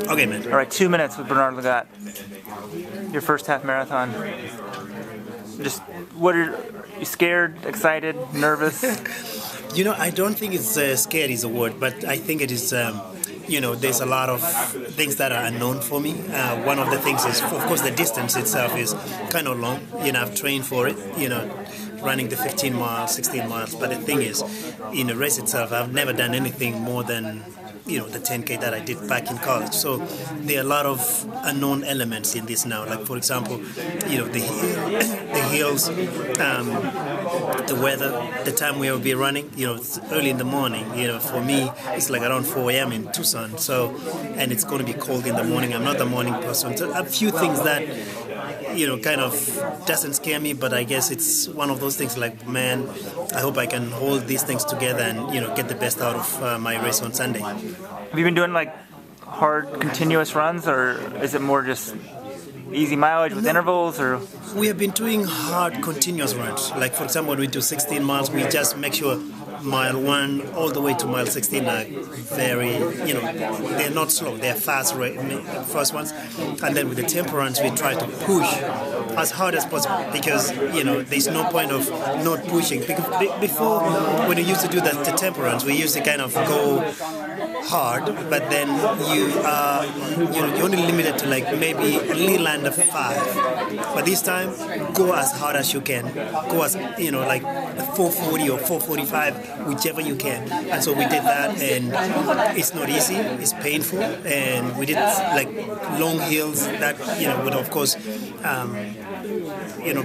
Okay, man. All right, 2 minutes with Bernard Lagat. Your first half marathon. Just what are you scared, excited, nervous? I don't think it's scared is a word, but I think it is. There's a lot of things that are unknown for me. One of the things is, of course, the distance itself is kind of long. I've trained for it. Running the 15 miles, 16 miles. But the thing is, in the race itself, I've never done anything more than the 10K that I did back in college. So there are a lot of unknown elements in this now. Like, for example, the hills, the weather, the time we will be running. It's early in the morning. For me, it's like around 4 a.m. in Tucson. So, and it's going to be cold in the morning. I'm not a morning person. So a few things that kind of doesn't scare me, but I guess it's one of those things like, man, I hope I can hold these things together and, get the best out of my race on Sunday. Have you been doing like hard continuous runs, or is it more just easy mileage with intervals? Or we have been doing hard continuous runs. Like, for example, when we do 16 miles, we just make sure mile 1 all the way to mile 16 are very, they're not slow, they're fast first ones. And then with the tempo runs, we try to push as hard as possible because, there's no point of not pushing. Because before, when we used to do the tempo runs, we used to kind of go hard, but then you're only limited to like maybe a little under 5. But this time, go as hard as you can. Go as, like 440 or 445, whichever you can. And so we did that, and it's not easy, it's painful, and we did like long hills that, would of course,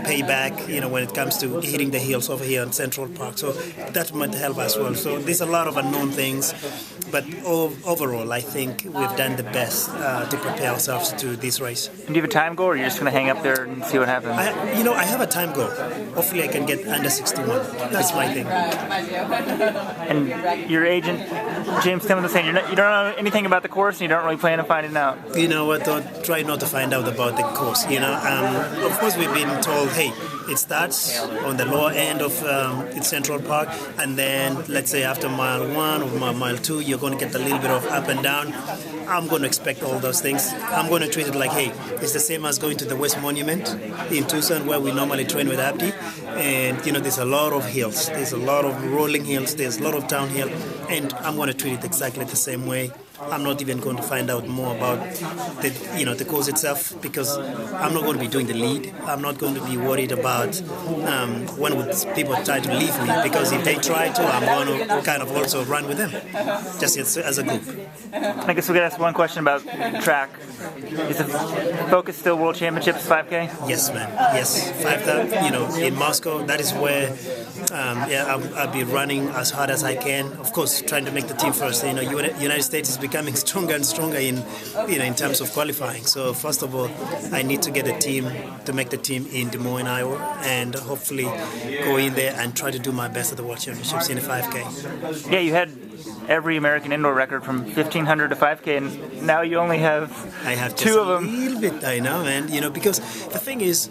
pay back, when it comes to hitting the hills over here in Central Park. So that might help as well. So there's a lot of unknown things, but overall, I think we've done the best to prepare ourselves to this race. And do you have a time goal, or are you just going to hang up there and see what happens? I have a time goal. Hopefully I can get under 61. That's my thing. And your agent, James Timmons, is saying you don't know anything about the course and you don't really plan on finding out. You know what, though? Try not to find out about the course. Of course we've been told, hey, it starts on the lower end of Central Park, and then let's say after mile 1 or mile 2, you're going to get a little bit of up and down. I'm going to expect all those things. I'm going to treat it like, hey, it's the same as going to the West Monument in Tucson where we normally train with Abdi. And, there's a lot of hills. There's a lot of rolling hills. There's a lot of downhill. And I'm going to treat it exactly the same way. I'm not even going to find out more about the course itself because I'm not going to be doing the lead. I'm not going to be worried about when would people try to leave me, because if they try to, I'm going to kind of also run with them, just as a group. I guess we could ask one question about track. Is the focus still World Championships 5K? Yes, man. Yes, 5,000. In Moscow, that is where I'll be running as hard as I can. Of course, trying to make the team first. United States is becoming stronger and stronger in terms of qualifying. So first of all, I need to get a team to make the team in Des Moines, Iowa, and hopefully go in there and try to do my best at the World Championships in the 5K. Yeah, you had every American indoor record from 1,500 to 5K, and now you only have two of them. A little bit, I know, man. Because the thing is,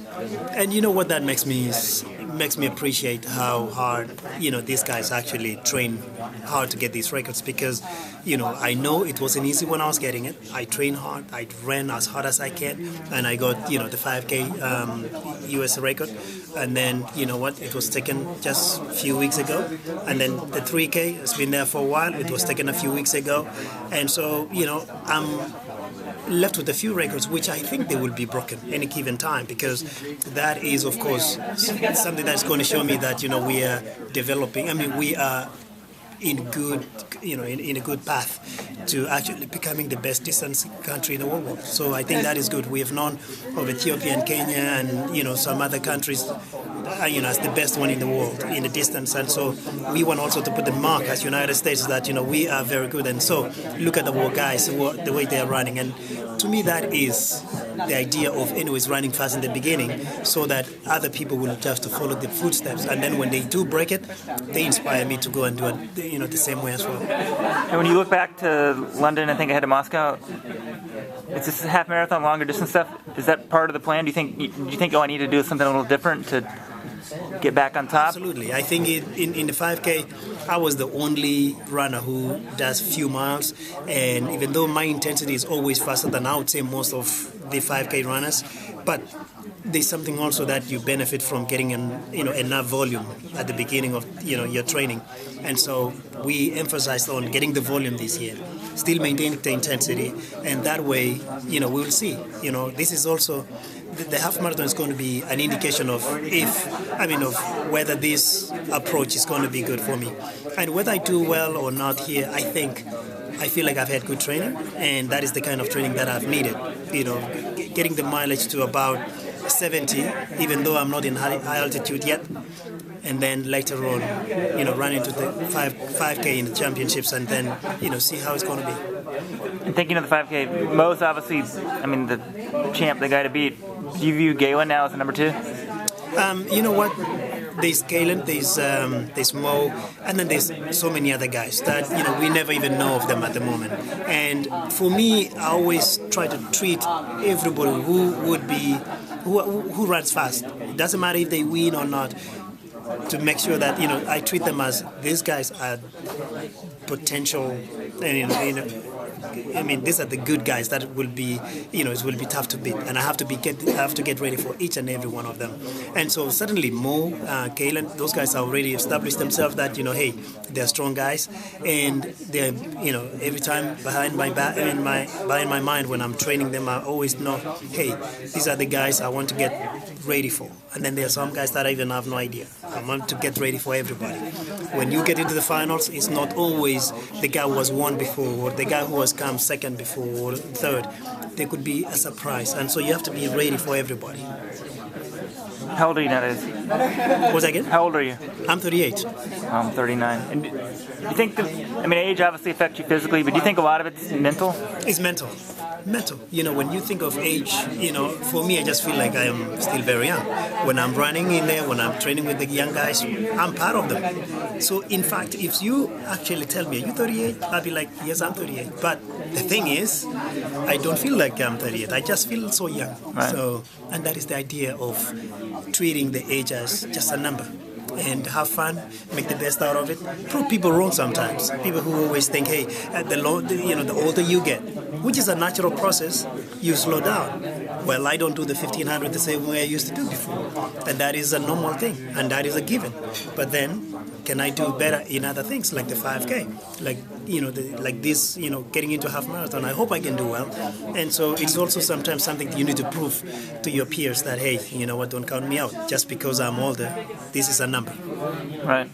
and what that makes me appreciate how hard these guys actually train hard to get these records, because I know it wasn't easy when I was getting it. I trained hard, I ran as hard as I can, and I got the 5K US record. And then it was taken just a few weeks ago, and then the 3K has been there for a while. It was taken a few weeks ago, and so I'm left with a few records which I think they will be broken any given time, because that is of course something that's going to show me that we are developing. I mean, we are in good, in a good path to actually becoming the best distance country in the world. So I think that is good. We have known of Ethiopia and Kenya and some other countries, as the best one in the world in the distance, and so we want also to put the mark as United States that we are very good. And so look at the world guys, the way they are running, and to me that is the idea of anyways running fast in the beginning, so that other people will just to follow the footsteps, and then when they do break it, they inspire me to go and do it the same way as well. And when you look back to London, I think ahead of Moscow, is this half marathon, longer distance stuff? Is that part of the plan? Do you think I need to do something a little different to get back on top? Absolutely. I think in the 5K, I was the only runner who does few miles, and even though my intensity is always faster than I would say most of the 5K runners, but there's something also that you benefit from getting enough volume at the beginning of your training, and so we emphasized on getting the volume this year, still maintaining the intensity, and that way we will see. This is also the half marathon is going to be an indication of whether this approach is going to be good for me, and whether I do well or not here. I feel like I've had good training, and that is the kind of training that I've needed. Getting the mileage to about 70, even though I'm not in high altitude yet, and then later on, run into the 5K in the championships, and then see how it's going to be. And thinking of the 5K, most obviously, the champ, the guy to beat. Do you view Galen now as the number 2? You know what? There's Galen, there's Mo, and then there's so many other guys that we never even know of them at the moment. And for me, I always try to treat everybody who runs fast. It doesn't matter if they win or not, to make sure that I treat them as these guys are potential, and these are the good guys that will be it will be tough to beat, and I have to get ready for each and every one of them. And so certainly Mo, Kalen, those guys are already established themselves that hey, they're strong guys, and they're every time behind my mind when I'm training them, I always know, hey, these are the guys I want to get ready for. And then there are some guys that I even have no idea. I want to get ready for everybody. When you get into the finals, it's not always the guy who was won before or the guy who has come second before or third. There could be a surprise, and so you have to be ready for everybody. How old are you nowadays? What's that again? How old are you? I'm 38. I'm 39. And you think age obviously affects you physically, but do you think a lot of it's mental? It's mental. When you think of age, for me, I just feel like I am still very young. When I'm running in there, when I'm training with the young guys, I'm part of them. So, in fact, if you actually tell me, are you 38? I'll be like, yes, I'm 38. But the thing is, I don't feel like I'm 38. I just feel so young. Right. So, and that is the idea of treating the age as just a number. And have fun, make the best out of it. Prove people wrong sometimes. People who always think, hey, the older you get, which is a natural process, you slow down. Well, I don't do the 1500 the same way I used to do before, and that is a normal thing, and that is a given. But then, can I do better in other things like the 5K, like this, getting into half marathon? I hope I can do well, and so it's also sometimes something you need to prove to your peers that, hey, don't count me out just because I'm older. This is a number. Right.